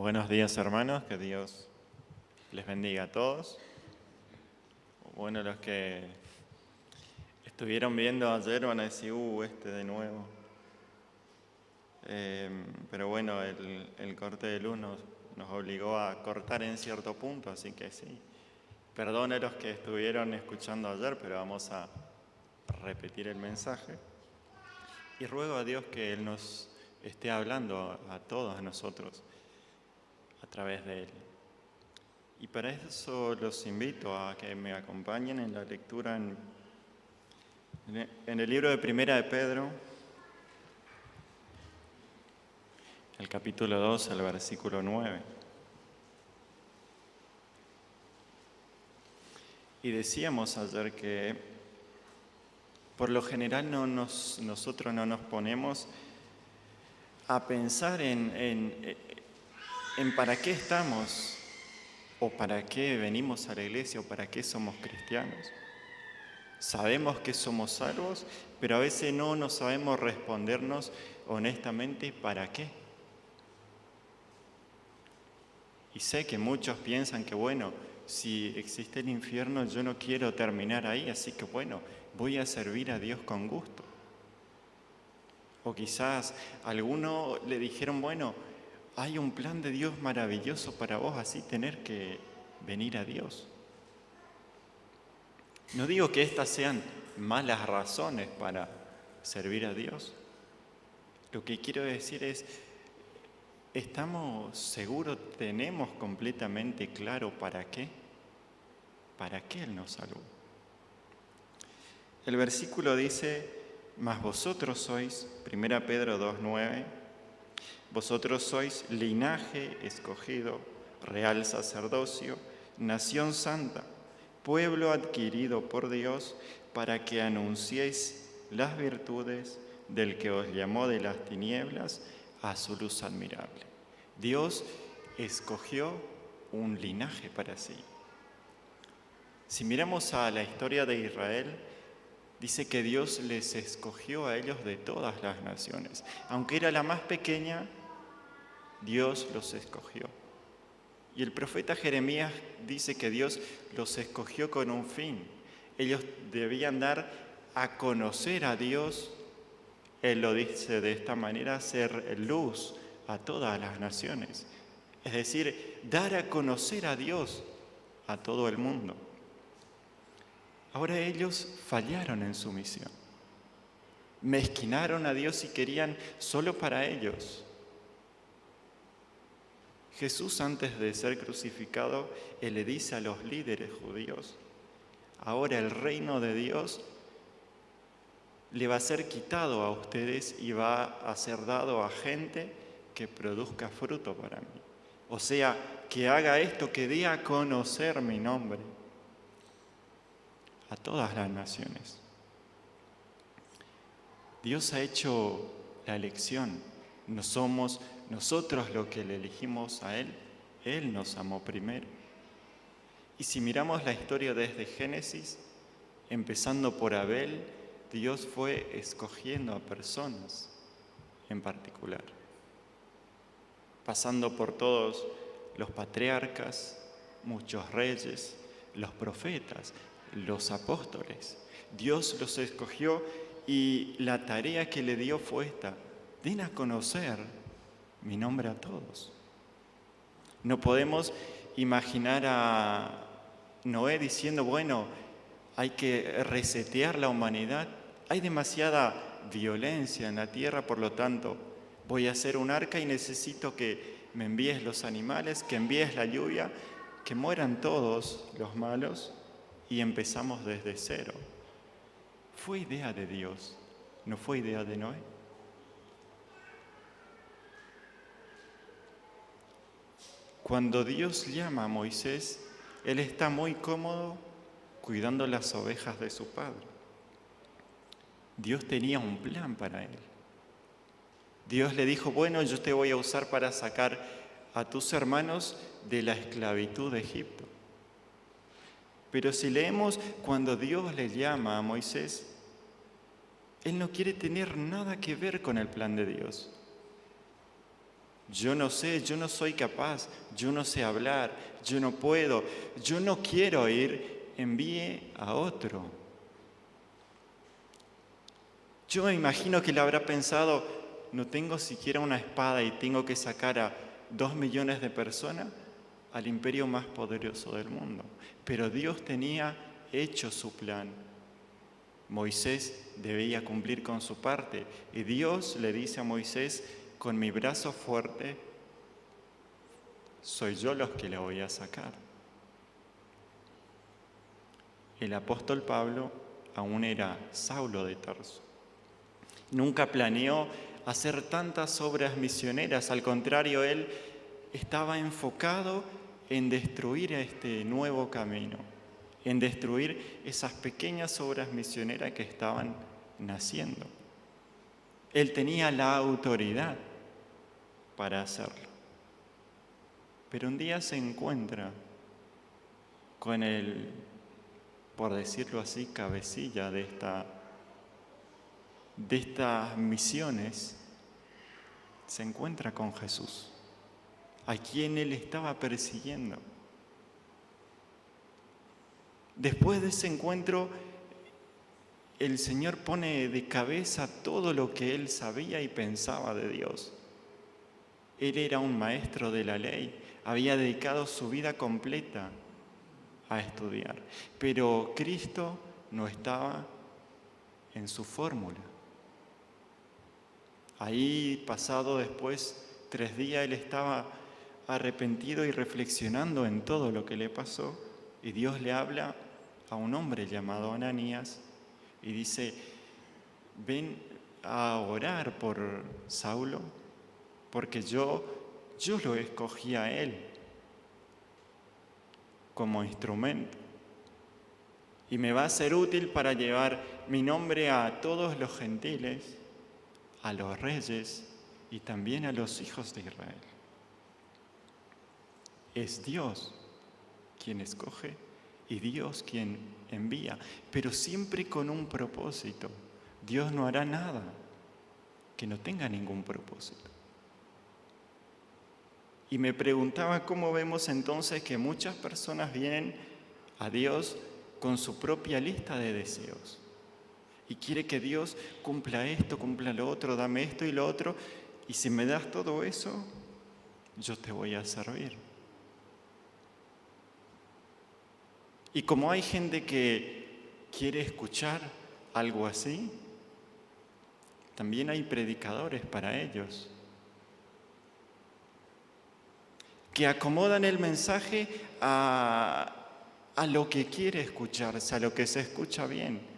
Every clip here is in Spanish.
Buenos días, hermanos, que Dios les bendiga a todos. Bueno, los que estuvieron viendo ayer van a decir, este de nuevo. Pero bueno, el corte de luz nos obligó a cortar en cierto punto, así que sí. Perdone a los que estuvieron escuchando ayer, pero vamos a repetir el mensaje. Y ruego a Dios que Él nos esté hablando a todos nosotros a través de Él. Y para eso los invito a que me acompañen en la lectura en el libro de Primera de Pedro, el capítulo 2, el versículo 9. Y decíamos ayer que por lo general nosotros no nos ponemos a pensar en para qué estamos, o para qué venimos a la iglesia, o para qué somos cristianos. Sabemos que somos salvos, pero a veces no sabemos respondernos honestamente para qué. Y sé que muchos piensan que, bueno, si existe el infierno, yo no quiero terminar ahí, así que, bueno, voy a servir a Dios con gusto. O quizás a alguno le dijeron, bueno, hay un plan de Dios maravilloso para vos, así tener que venir a Dios. No digo que estas sean malas razones para servir a Dios. Lo que quiero decir es, ¿estamos seguros, tenemos completamente claro para qué? ¿Para qué Él nos salvó? El versículo dice, mas vosotros sois, 1 Pedro 2:9, vosotros sois linaje escogido, real sacerdocio, nación santa, pueblo adquirido por Dios, para que anunciéis las virtudes del que os llamó de las tinieblas a su luz admirable. Dios escogió un linaje para sí. Si miramos a la historia de Israel, dice que Dios les escogió a ellos de todas las naciones. Aunque era la más pequeña, Dios los escogió. Y el profeta Jeremías dice que Dios los escogió con un fin. Ellos debían dar a conocer a Dios. Él lo dice de esta manera, ser luz a todas las naciones. Es decir, dar a conocer a Dios a todo el mundo. Ahora ellos fallaron en su misión. Mezquinaron a Dios y querían solo para ellos. Jesús, antes de ser crucificado, Él le dice a los líderes judíos, ahora el reino de Dios le va a ser quitado a ustedes y va a ser dado a gente que produzca fruto para mí. O sea, que haga esto, que dé a conocer mi nombre a todas las naciones. Dios ha hecho la elección. No somos nosotros los que le elegimos a Él. Él nos amó primero. Y si miramos la historia desde Génesis, empezando por Abel, Dios fue escogiendo a personas en particular. Pasando por todos los patriarcas, muchos reyes, los profetas, los apóstoles. Dios los escogió y la tarea que le dio fue esta: den a conocer mi nombre a todos. No podemos imaginar a Noé diciendo, bueno, hay que resetear la humanidad. Hay demasiada violencia en la tierra, por lo tanto, voy a hacer un arca y necesito que me envíes los animales, que envíes la lluvia, que mueran todos los malos y empezamos desde cero. Fue idea de Dios, no fue idea de Noé. Cuando Dios llama a Moisés, él está muy cómodo cuidando las ovejas de su padre. Dios tenía un plan para él. Dios le dijo, bueno, yo te voy a usar para sacar a tus hermanos de la esclavitud de Egipto. Pero si leemos cuando Dios le llama a Moisés, él no quiere tener nada que ver con el plan de Dios. Yo no sé, yo no soy capaz, yo no sé hablar, yo no puedo, yo no quiero ir, envíe a otro. Yo me imagino que le habrá pensado, no tengo siquiera una espada y tengo que sacar a 2 millones de personas al imperio más poderoso del mundo. Pero Dios tenía hecho su plan. Moisés debía cumplir con su parte y Dios le dice a Moisés, con mi brazo fuerte, soy yo los que la voy a sacar. El apóstol Pablo aún era Saulo de Tarso. Nunca planeó hacer tantas obras misioneras, al contrario, él estaba enfocado en destruir este nuevo camino, en destruir esas pequeñas obras misioneras que estaban naciendo. Él tenía la autoridad para hacerlo. Pero un día se encuentra con el, por decirlo así, cabecilla de estas misiones, se encuentra con Jesús, a quien él estaba persiguiendo. Después de ese encuentro, el Señor pone de cabeza todo lo que él sabía y pensaba de Dios. Él era un maestro de la ley, había dedicado su vida completa a estudiar, pero Cristo no estaba en su fórmula. Ahí, pasado después 3 días, él estaba arrepentido y reflexionando en todo lo que le pasó, y Dios le habla a un hombre llamado Ananías y dice, ven a orar por Saulo, porque yo lo escogí a él como instrumento y me va a ser útil para llevar mi nombre a todos los gentiles, a los reyes y también a los hijos de Israel. Es Dios quien escoge y Dios quien envía, pero siempre con un propósito. Dios no hará nada que no tenga ningún propósito. Y me preguntaba cómo vemos entonces que muchas personas vienen a Dios con su propia lista de deseos. Y quiere que Dios cumpla esto, cumpla lo otro, dame esto y lo otro. Y si me das todo eso, yo te voy a servir. Y como hay gente que quiere escuchar algo así, también hay predicadores para ellos, que acomodan el mensaje a lo que quiere escucharse, a lo que se escucha bien.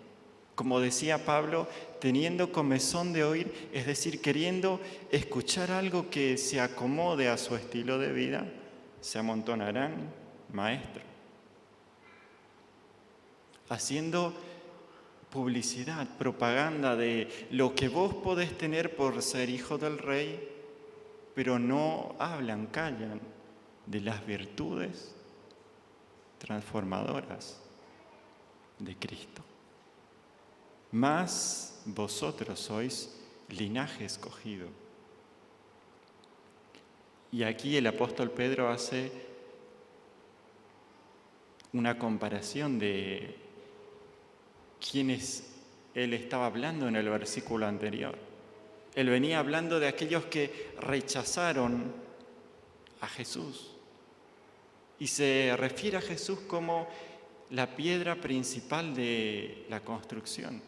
Como decía Pablo, teniendo comezón de oír, es decir, queriendo escuchar algo que se acomode a su estilo de vida, se amontonarán maestros, haciendo publicidad, propaganda de lo que vos podés tener por ser hijo del rey, pero no hablan, callan de las virtudes transformadoras de Cristo. Mas vosotros sois linaje escogido. Y aquí el apóstol Pedro hace una comparación de quienes él estaba hablando en el versículo anterior. Él venía hablando de aquellos que rechazaron a Jesús. Y se refiere a Jesús como la piedra principal de la construcción,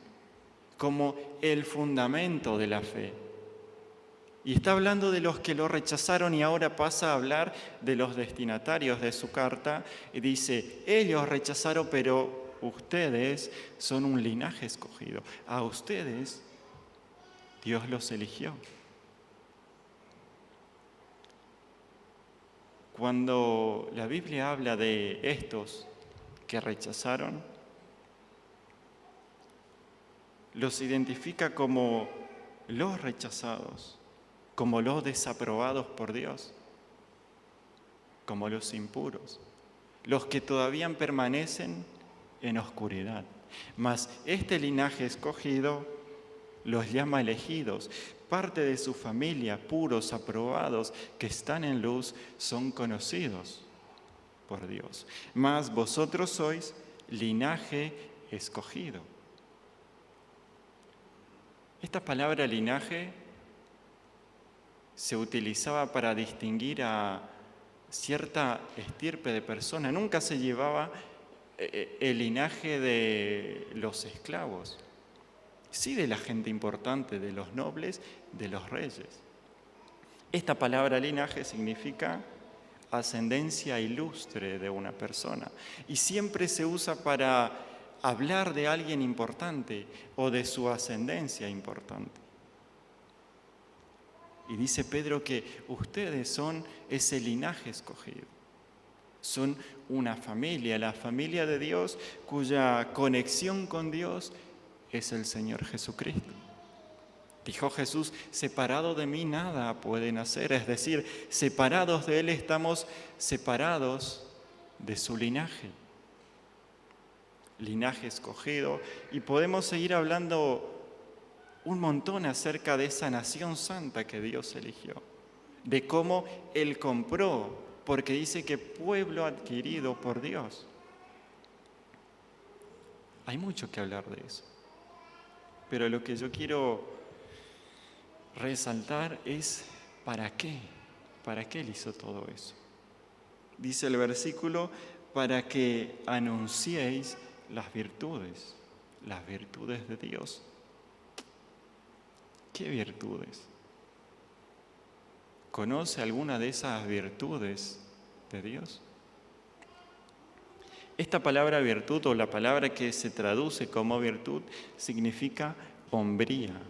como el fundamento de la fe. Y está hablando de los que lo rechazaron y ahora pasa a hablar de los destinatarios de su carta y dice, ellos rechazaron, pero ustedes son un linaje escogido. A ustedes Dios los eligió. Cuando la Biblia habla de estos que rechazaron, los identifica como los rechazados, como los desaprobados por Dios, como los impuros, los que todavía permanecen en oscuridad. Mas este linaje escogido los llama elegidos, parte de su familia, puros, aprobados, que están en luz, son conocidos por Dios. Mas vosotros sois linaje escogido. Esta palabra linaje se utilizaba para distinguir a cierta estirpe de persona. Nunca se llevaba el linaje de los esclavos, sí de la gente importante, de los nobles, de los reyes. Esta palabra linaje significa ascendencia ilustre de una persona y siempre se usa para hablar de alguien importante o de su ascendencia importante. Y dice Pedro que ustedes son ese linaje escogido. Son una familia, la familia de Dios, cuya conexión con Dios es el Señor Jesucristo. Dijo Jesús, separado de mí nada pueden hacer, es decir, separados de Él estamos separados de su linaje. Linaje escogido, y podemos seguir hablando un montón acerca de esa nación santa que Dios eligió, de cómo Él compró, porque dice que pueblo adquirido por Dios. Hay mucho que hablar de eso, pero lo que yo quiero resaltar es ¿para qué? ¿Para qué Él hizo todo eso? Dice el versículo, para que anunciéis las virtudes de Dios. ¿Qué virtudes? ¿Conoce alguna de esas virtudes de Dios? Esta palabra virtud, o la palabra que se traduce como virtud, significa hombría.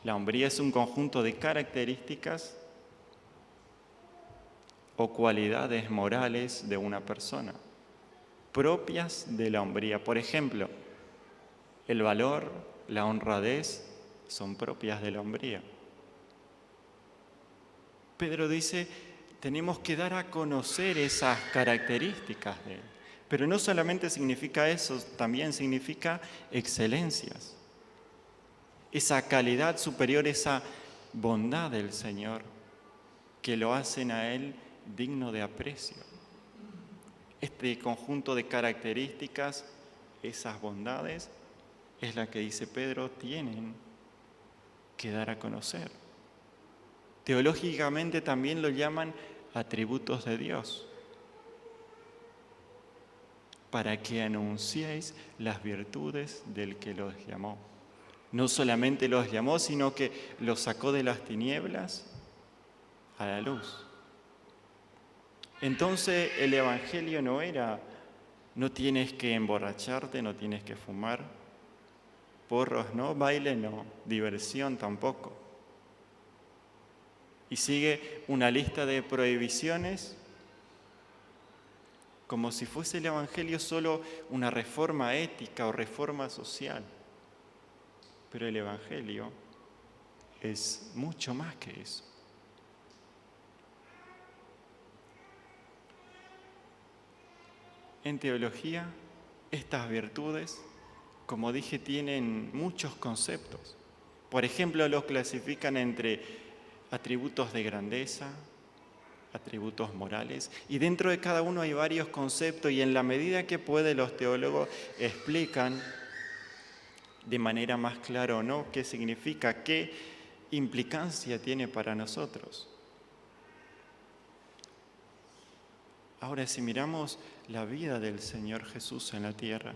La hombría es un conjunto de características o cualidades morales de una persona, propias de la hombría. Por ejemplo, el valor, la honradez son propias de la hombría. Pedro dice, tenemos que dar a conocer esas características de Él. Pero no solamente significa eso, también significa excelencias. Esa calidad superior, esa bondad del Señor, que lo hacen a Él digno de aprecio. Este conjunto de características, esas bondades, es la que dice Pedro, tienen que dar a conocer. Teológicamente también lo llaman atributos de Dios, para que anunciéis las virtudes del que los llamó. No solamente los llamó, sino que los sacó de las tinieblas a la luz. Entonces el Evangelio no era, no tienes que emborracharte, no tienes que fumar, porros no, baile no, diversión tampoco. Y sigue una lista de prohibiciones como si fuese el Evangelio solo una reforma ética o reforma social. Pero el Evangelio es mucho más que eso. En teología, estas virtudes, como dije, tienen muchos conceptos. Por ejemplo, los clasifican entre atributos de grandeza, atributos morales, y dentro de cada uno hay varios conceptos, y en la medida que puede los teólogos explican de manera más clara o no qué significa, qué implicancia tiene para nosotros. Ahora, si miramos la vida del Señor Jesús en la tierra,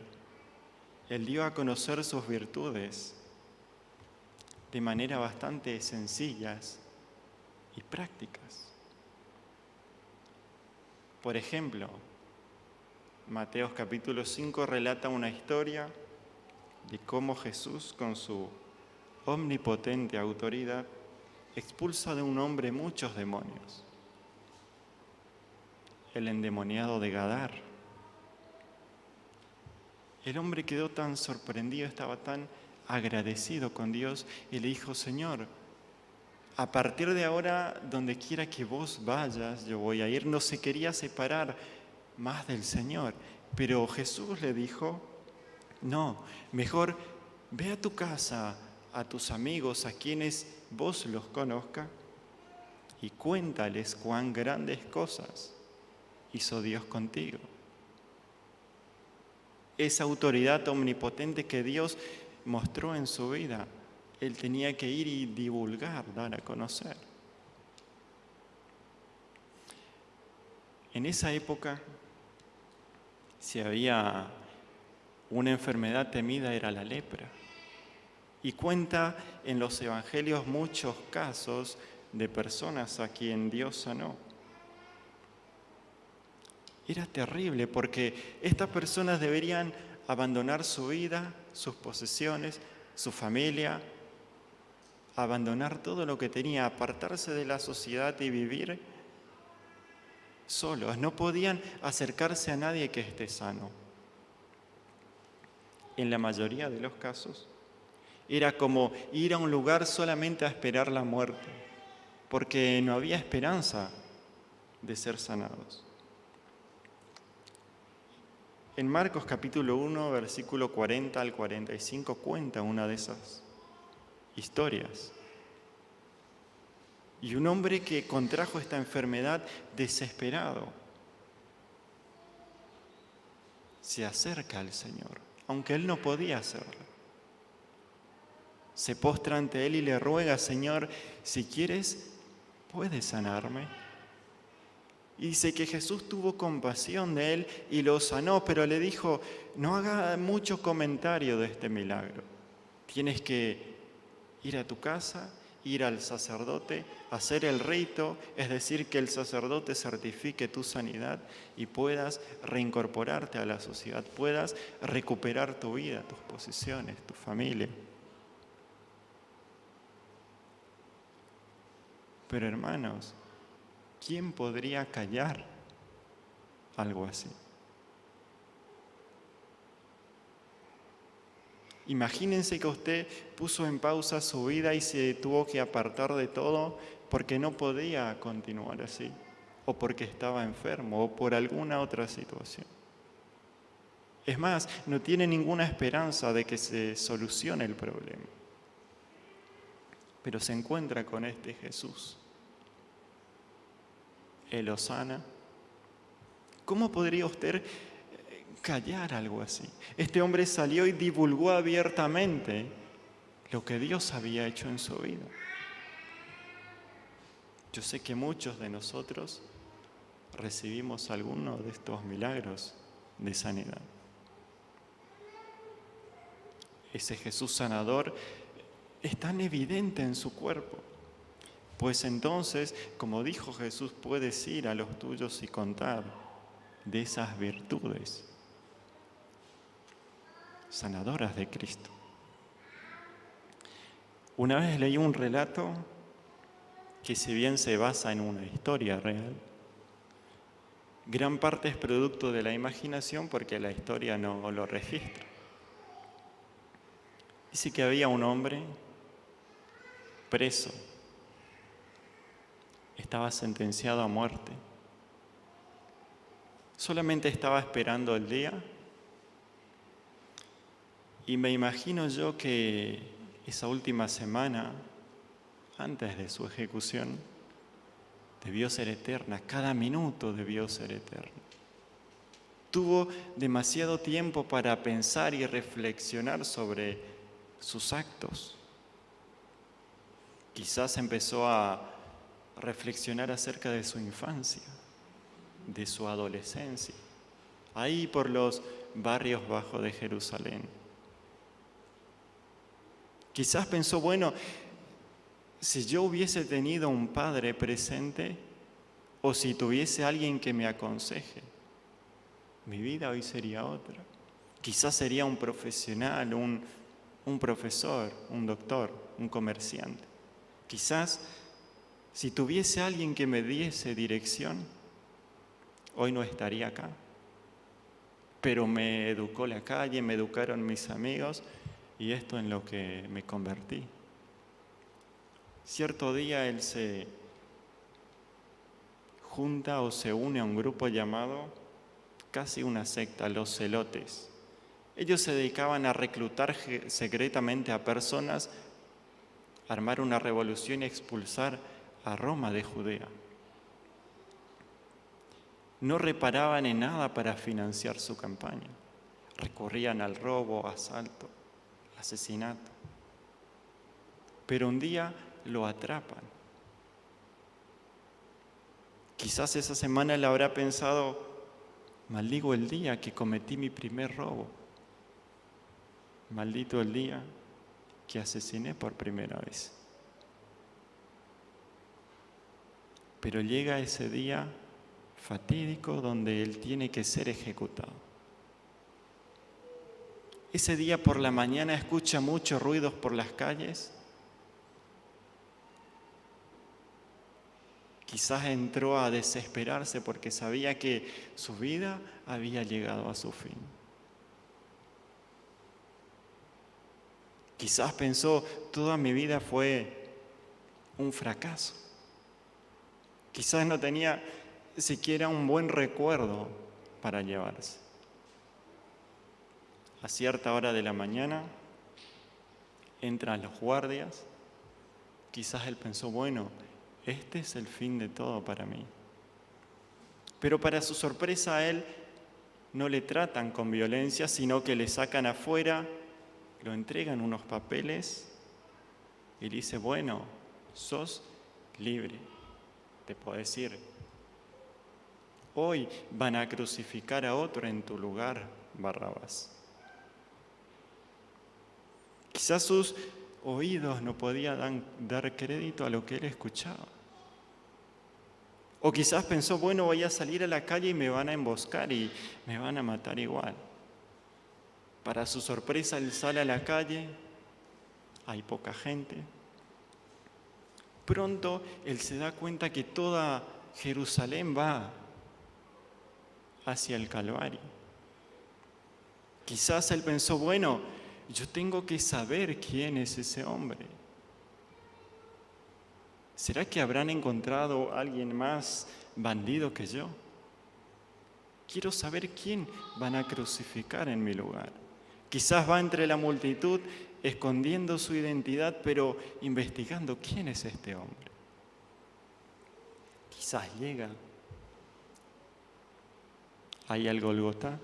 Él dio a conocer sus virtudes de manera bastante sencillas y prácticas. Por ejemplo, Mateo capítulo 5 relata una historia de cómo Jesús, con su omnipotente autoridad, expulsa de un hombre muchos demonios. El endemoniado de Gadar. El hombre quedó tan sorprendido, estaba tan agradecido con Dios y le dijo, Señor, a partir de ahora, donde quiera que vos vayas, yo voy a ir. No se quería separar más del Señor, pero Jesús le dijo, no, mejor ve a tu casa, a tus amigos, a quienes vos los conozcas, y cuéntales cuán grandes cosas hizo Dios contigo. Esa autoridad omnipotente que Dios mostró en su vida, Él tenía que ir y divulgar, dar a conocer. En esa época, si había una enfermedad temida, era la lepra. Y cuenta en los evangelios muchos casos de personas a quien Dios sanó. Era terrible porque estas personas deberían abandonar su vida, sus posesiones, su familia, abandonar todo lo que tenía, apartarse de la sociedad y vivir solos. No podían acercarse a nadie que esté sano. En la mayoría de los casos, era como ir a un lugar solamente a esperar la muerte, porque no había esperanza de ser sanados. En Marcos capítulo 1, versículo 40 al 45, cuenta una de esas historias. Y un hombre que contrajo esta enfermedad desesperado se acerca al Señor, aunque él no podía hacerlo. Se postra ante él y le ruega: Señor, si quieres, puedes sanarme. Y dice que Jesús tuvo compasión de él y lo sanó, pero le dijo: no haga mucho comentario de este milagro. Tienes que ir a tu casa, ir al sacerdote, hacer el rito, es decir, que el sacerdote certifique tu sanidad y puedas reincorporarte a la sociedad, puedas recuperar tu vida, tus posesiones, tu familia. Pero hermanos, ¿quién podría callar algo así? Imagínense que usted puso en pausa su vida y se tuvo que apartar de todo porque no podía continuar así, o porque estaba enfermo, o por alguna otra situación. Es más, no tiene ninguna esperanza de que se solucione el problema. Pero se encuentra con este Jesús. Él lo sana. ¿Cómo podría usted callar algo así? Este hombre salió y divulgó abiertamente lo que Dios había hecho en su vida. Yo sé que muchos de nosotros recibimos alguno de estos milagros de sanidad. Ese Jesús sanador es tan evidente en su cuerpo. Pues entonces, como dijo Jesús, puedes ir a los tuyos y contar de esas virtudes sanadoras de Cristo. Una vez leí un relato que, si bien se basa en una historia real, gran parte es producto de la imaginación porque la historia no lo registra. Dice que había un hombre preso. Estaba sentenciado a muerte. Solamente estaba esperando el día. Y me imagino yo que esa última semana, antes de su ejecución, debió ser eterna. Cada minuto debió ser eterno. Tuvo demasiado tiempo para pensar y reflexionar sobre sus actos. Quizás empezó a reflexionar acerca de su infancia, de su adolescencia, ahí por los barrios bajos de Jerusalén. Quizás pensó: bueno, si yo hubiese tenido un padre presente, o si tuviese alguien que me aconseje, mi vida hoy sería otra. Quizás sería un profesional, un profesor, un doctor, un comerciante. Quizás, si tuviese alguien que me diese dirección, hoy no estaría acá. Pero me educó la calle, me educaron mis amigos, y esto en lo que me convertí. Cierto día él se junta o se une a un grupo llamado, casi una secta, los celotes. Ellos se dedicaban a reclutar secretamente a personas armar una revolución y expulsar a Roma de Judea. No reparaban en nada para financiar su campaña. Recurrían al robo, asalto, asesinato. Pero un día lo atrapan. Quizás esa semana él habrá pensado: maldigo el día que cometí mi primer robo. Maldito el día que asesiné por primera vez. Pero llega ese día fatídico donde él tiene que ser ejecutado. Ese día por la mañana escucha muchos ruidos por las calles. Quizás entró a desesperarse porque sabía que su vida había llegado a su fin. Quizás pensó: toda mi vida fue un fracaso. Quizás no tenía siquiera un buen recuerdo para llevarse. A cierta hora de la mañana entran los guardias. Quizás él pensó: bueno, este es el fin de todo para mí. Pero para su sorpresa a él no le tratan con violencia, sino que le sacan afuera, lo entregan unos papeles y le dice: bueno, sos libre, te podés ir. Hoy van a crucificar a otro en tu lugar, Barrabás. Quizás sus oídos no podían dar crédito a lo que él escuchaba. O quizás pensó: bueno, voy a salir a la calle y me van a emboscar y me van a matar igual. Para su sorpresa, él sale a la calle, hay poca gente. Pronto él se da cuenta que toda Jerusalén va hacia el Calvario. Quizás él pensó: bueno, yo tengo que saber quién es ese hombre. ¿Será que habrán encontrado a alguien más bandido que yo? Quiero saber quién van a crucificar en mi lugar. Quizás va entre la multitud escondiendo su identidad, pero investigando quién es este hombre. Quizás llega ahí al Gólgota.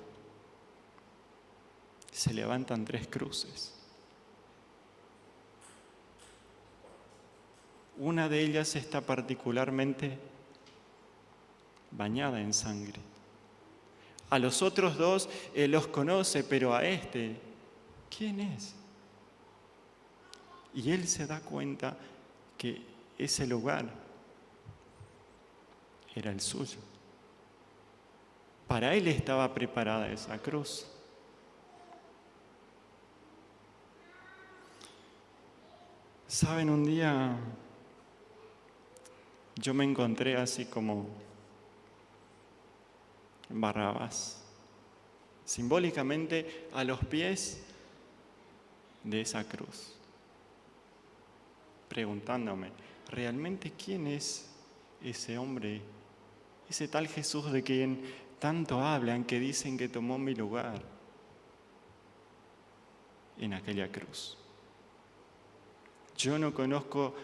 Se levantan 3 cruces. Una de ellas está particularmente bañada en sangre. A los otros 2 él los conoce, pero a este, ¿quién es? Y él se da cuenta que ese lugar era el suyo. Para él estaba preparada esa cruz. Saben, un día yo me encontré así como Barrabás, simbólicamente a los pies de esa cruz, preguntándome: ¿realmente quién es ese hombre, ese tal Jesús de quien tanto hablan, que dicen que tomó mi lugar en aquella cruz? Yo no conozco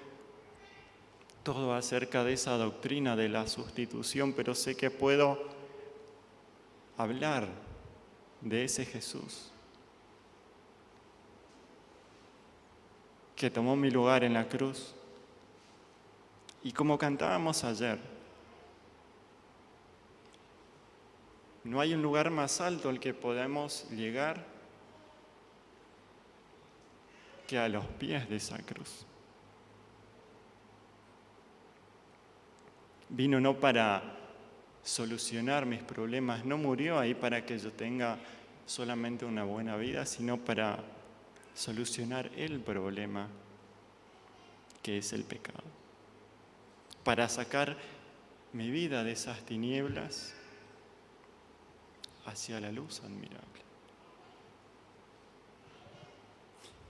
todo acerca de esa doctrina de la sustitución, pero sé que puedo hablar de ese Jesús que tomó mi lugar en la cruz. Y como cantábamos ayer, no hay un lugar más alto al que podamos llegar que a los pies de esa cruz. Vino no para solucionar mis problemas, no murió ahí para que yo tenga solamente una buena vida, sino para solucionar el problema que es el pecado, para sacar mi vida de esas tinieblas hacia la luz admirable,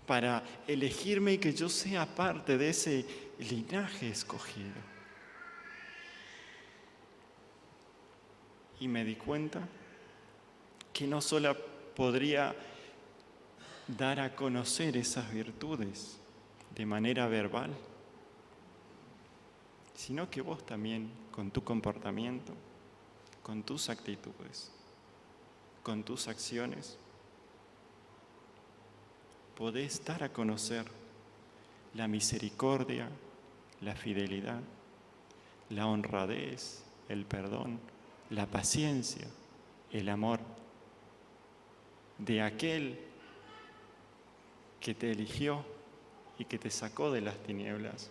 para elegirme y que yo sea parte de ese linaje escogido. Y me di cuenta que no solo podría dar a conocer esas virtudes de manera verbal, sino que vos también, con tu comportamiento, con tus actitudes, con tus acciones, podés dar a conocer la misericordia, la fidelidad, la honradez, el perdón, la paciencia, el amor de aquel que te eligió y que te sacó de las tinieblas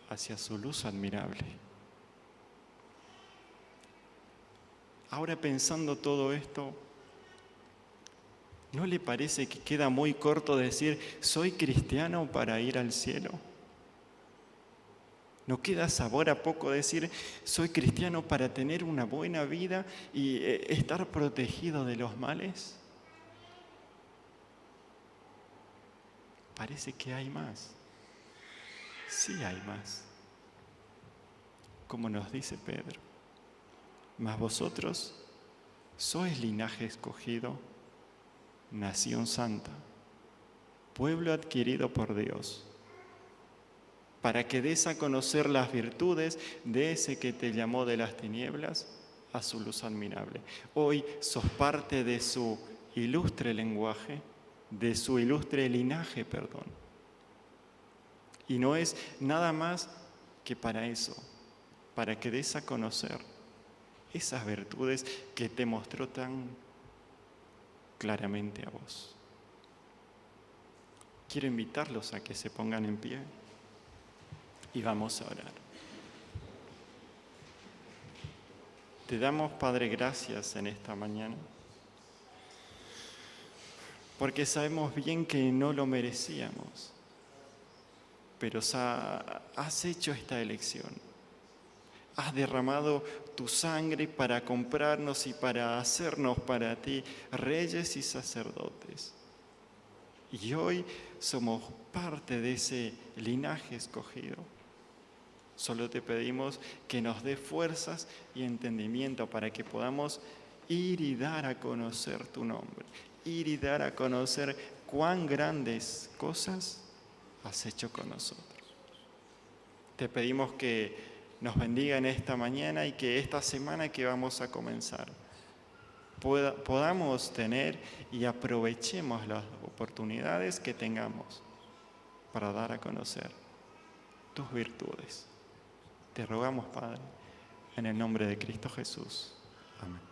hacia su luz admirable. Ahora, pensando todo esto, ¿no le parece que queda muy corto decir soy cristiano para ir al cielo? ¿No queda sabor a poco decir soy cristiano para tener una buena vida y estar protegido de los males? Parece que hay más. Sí hay más. Como nos dice Pedro, mas vosotros sois linaje escogido, nación santa, pueblo adquirido por Dios, para que des a conocer las virtudes de ese que te llamó de las tinieblas a su luz admirable. Hoy sos parte de su ilustre lenguaje, de su ilustre linaje, perdón. Y no es nada más que para eso, para que des a conocer esas virtudes que te mostró tan claramente a vos. Quiero invitarlos a que se pongan en pie y vamos a orar. Te damos, Padre, gracias en esta mañana, porque sabemos bien que no lo merecíamos, pero has hecho esta elección. Has derramado tu sangre para comprarnos y para hacernos para ti reyes y sacerdotes. Y hoy somos parte de ese linaje escogido. Solo te pedimos que nos dé fuerzas y entendimiento para que podamos ir y dar a conocer tu nombre, ir y dar a conocer cuán grandes cosas has hecho con nosotros. Te pedimos que nos bendiga en esta mañana y que esta semana que vamos a comenzar podamos tener y aprovechemos las oportunidades que tengamos para dar a conocer tus virtudes. Te rogamos, Padre, en el nombre de Cristo Jesús. Amén.